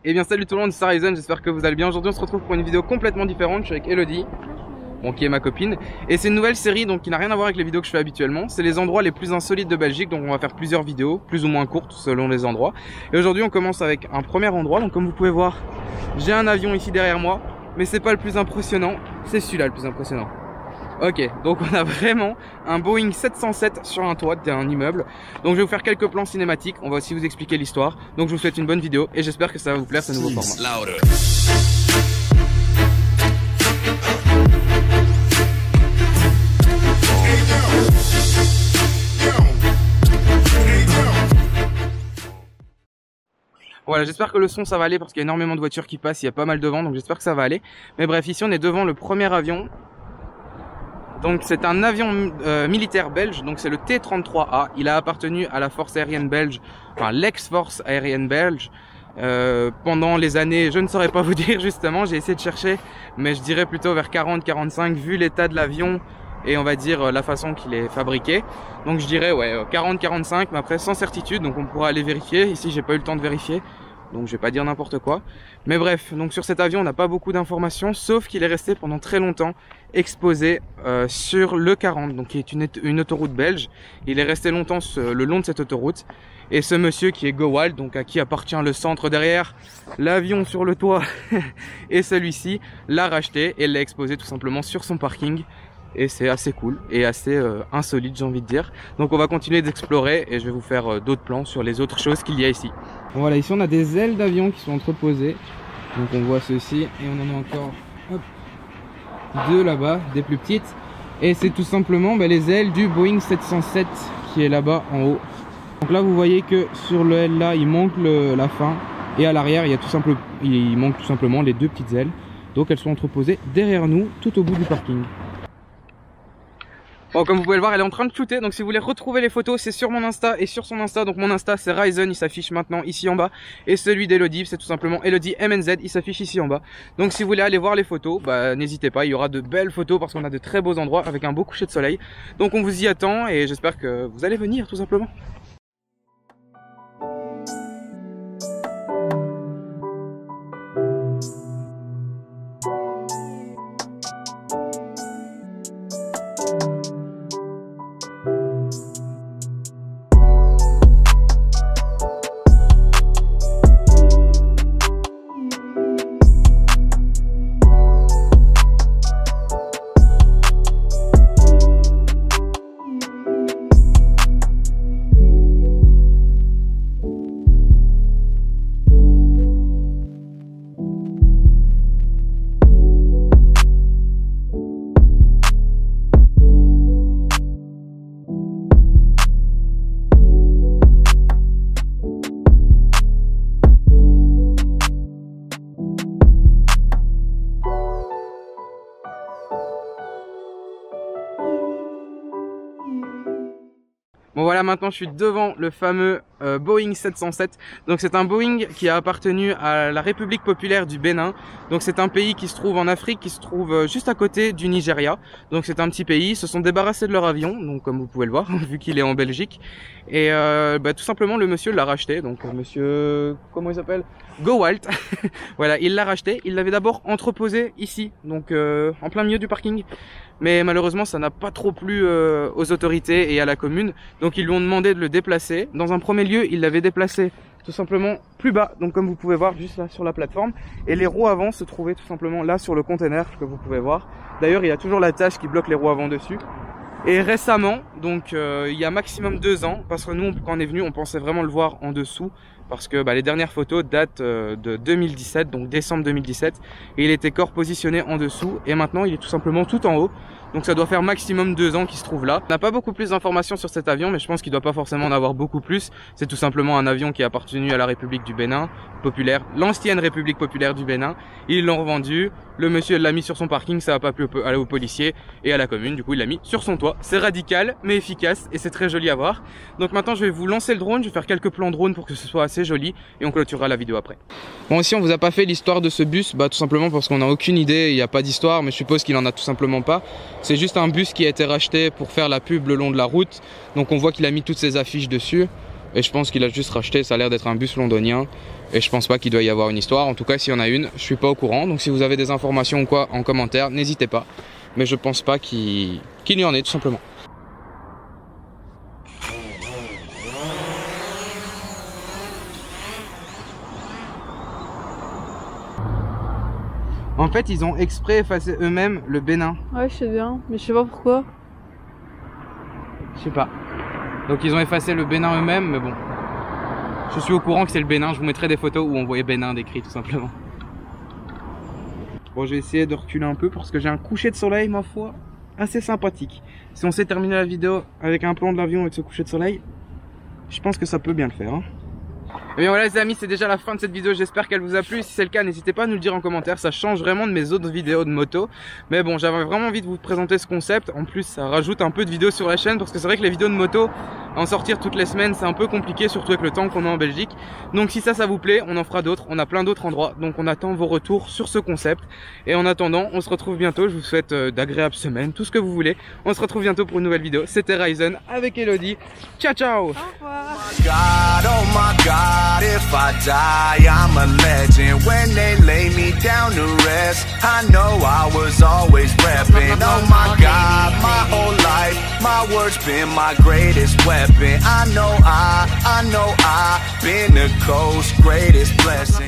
Et bien salut tout le monde, c'est Ryzen, j'espère que vous allez bien. Aujourd'hui on se retrouve pour une vidéo complètement différente. Je suis avec Elodie, bon, qui est ma copine. Et c'est une nouvelle série donc qui n'a rien à voir avec les vidéos que je fais habituellement. C'est les endroits les plus insolites de Belgique. Donc on va faire plusieurs vidéos, plus ou moins courtes selon les endroits. Et aujourd'hui on commence avec un premier endroit. Donc comme vous pouvez voir, j'ai un avion ici derrière moi. Mais c'est pas le plus impressionnant, c'est celui-là le plus impressionnant. Ok, donc on a vraiment un Boeing 707 sur un toit d'un immeuble. Donc je vais vous faire quelques plans cinématiques, on va aussi vous expliquer l'histoire. Donc je vous souhaite une bonne vidéo et j'espère que ça va vous plaire ce nouveau format. Voilà, j'espère que le son ça va aller parce qu'il y a énormément de voitures qui passent, il y a pas mal de vent, donc j'espère que ça va aller. Mais bref, ici on est devant le premier avion. Donc c'est un avion militaire belge, donc c'est le T-33A. Il a appartenu à la force aérienne belge, enfin l'ex-force aérienne belge, pendant les années, je ne saurais pas vous dire justement, j'ai essayé de chercher, mais je dirais plutôt vers 40-45 vu l'état de l'avion et on va dire la façon qu'il est fabriqué. Donc je dirais ouais 40-45, mais après sans certitude, donc on pourra aller vérifier. Ici j'ai pas eu le temps de vérifier. Donc je vais pas dire n'importe quoi. Mais bref, donc sur cet avion on n'a pas beaucoup d'informations, sauf qu'il est resté pendant très longtemps exposé sur le 40, donc qui est une autoroute belge. Il est resté longtemps le long de cette autoroute. Et ce monsieur qui est Gowald, donc à qui appartient le centre derrière, l'avion sur le toit et celui-ci, l'a racheté et l'a exposé tout simplement sur son parking. Et c'est assez cool et assez insolite, j'ai envie de dire. Donc on va continuer d'explorer et je vais vous faire d'autres plans sur les autres choses qu'il y a ici. Voilà, ici on a des ailes d'avion qui sont entreposées. Donc on voit ceci et on en a encore deux là-bas, des plus petites. Et c'est tout simplement les ailes du Boeing 707 qui est là-bas en haut. Donc là vous voyez que sur le aile là il manque la fin. Et à l'arrière il manque tout simplement les deux petites ailes. Donc elles sont entreposées derrière nous tout au bout du parking. Bon, comme vous pouvez le voir, elle est en train de shooter, donc si vous voulez retrouver les photos, c'est sur mon Insta et sur son Insta. Donc mon Insta c'est Ryzen, il s'affiche maintenant ici en bas. Et celui d'Elodie, c'est tout simplement Elodie MNZ, il s'affiche ici en bas. Donc si vous voulez aller voir les photos, n'hésitez pas, il y aura de belles photos parce qu'on a de très beaux endroits avec un beau coucher de soleil. Donc on vous y attend et j'espère que vous allez venir tout simplement. Bon voilà, maintenant je suis devant le fameux Boeing 707. Donc c'est un Boeing qui a appartenu à la République populaire du Bénin. Donc c'est un pays qui se trouve en Afrique, qui se trouve juste à côté du Nigeria. Donc c'est un petit pays, ils se sont débarrassés de leur avion, donc comme vous pouvez le voir, vu qu'il est en Belgique. Et tout simplement le monsieur l'a racheté, donc monsieur, comment il s'appelle, Gowald. Voilà, il l'a racheté, il l'avait d'abord entreposé ici, donc en plein milieu du parking. Mais malheureusement ça n'a pas trop plu aux autorités et à la commune, donc ils lui ont demandé de le déplacer. Dans un premier lieu il l'avait déplacé tout simplement plus bas, donc comme vous pouvez voir juste là sur la plateforme, et les roues avant se trouvaient tout simplement là sur le container que vous pouvez voir. D'ailleurs il y a toujours la tâche qui bloque les roues avant dessus. Et récemment, donc il y a maximum 2 ans, parce que nous quand on est venu on pensait vraiment le voir en dessous, parce que les dernières photos datent de 2017, donc décembre 2017, et il était corps positionné en dessous, et maintenant il est tout simplement tout en haut. Donc ça doit faire maximum 2 ans qu'il se trouve là. On n'a pas beaucoup plus d'informations sur cet avion, mais je pense qu'il doit pas forcément en avoir beaucoup plus. C'est tout simplement un avion qui a appartenu à la République du Bénin populaire, l'ancienne République populaire du Bénin. Ils l'ont revendu, le monsieur l'a mis sur son parking, ça n'a pas pu aller aux policiers et à la commune, du coup il l'a mis sur son toit. C'est radical mais efficace et c'est très joli à voir. Donc maintenant je vais vous lancer le drone, je vais faire quelques plans drone pour que ce soit assez joli et on clôturera la vidéo après. Bon, ici on vous a pas fait l'histoire de ce bus, tout simplement parce qu'on n'a aucune idée, il n'y a pas d'histoire, mais je suppose qu'il en a tout simplement pas. C'est juste un bus qui a été racheté pour faire la pub le long de la route. Donc on voit qu'il a mis toutes ses affiches dessus. Et je pense qu'il a juste racheté, ça a l'air d'être un bus londonien. Et je pense pas qu'il doit y avoir une histoire. En tout cas, s'il y en a une, je suis pas au courant. Donc si vous avez des informations ou quoi en commentaire, n'hésitez pas. Mais je pense pas qu'il y en ait, tout simplement. En fait, ils ont exprès effacé eux-mêmes le Bénin. Ouais, je sais bien, mais je sais pas pourquoi. Je sais pas. Donc ils ont effacé le Bénin eux-mêmes, mais bon. Je suis au courant que c'est le Bénin, je vous mettrai des photos où on voyait Bénin décrit tout simplement. Bon, je vais essayer de reculer un peu parce que j'ai un coucher de soleil, ma foi, assez sympathique. Si on sait terminer la vidéo avec un plan de l'avion avec ce coucher de soleil, je pense que ça peut bien le faire. Hein. Et bien voilà les amis, c'est déjà la fin de cette vidéo, j'espère qu'elle vous a plu. Si c'est le cas, n'hésitez pas à nous le dire en commentaire, ça change vraiment de mes autres vidéos de moto. Mais bon, j'avais vraiment envie de vous présenter ce concept. En plus, ça rajoute un peu de vidéos sur la chaîne parce que c'est vrai que les vidéos de moto, en sortir toutes les semaines, c'est un peu compliqué, surtout avec le temps qu'on a en Belgique. Donc si ça vous plaît, on en fera d'autres, on a plein d'autres endroits. Donc on attend vos retours sur ce concept. Et en attendant, on se retrouve bientôt, je vous souhaite d'agréables semaines, tout ce que vous voulez. On se retrouve bientôt pour une nouvelle vidéo. C'était Ryzen avec Elodie. Ciao ciao. Au revoir. Oh my God, if I die, I'm a legend. When they lay me down to rest, I know I was always repping. Oh my God, my whole life, my words been my greatest weapon. I know I've been the coast's greatest blessing.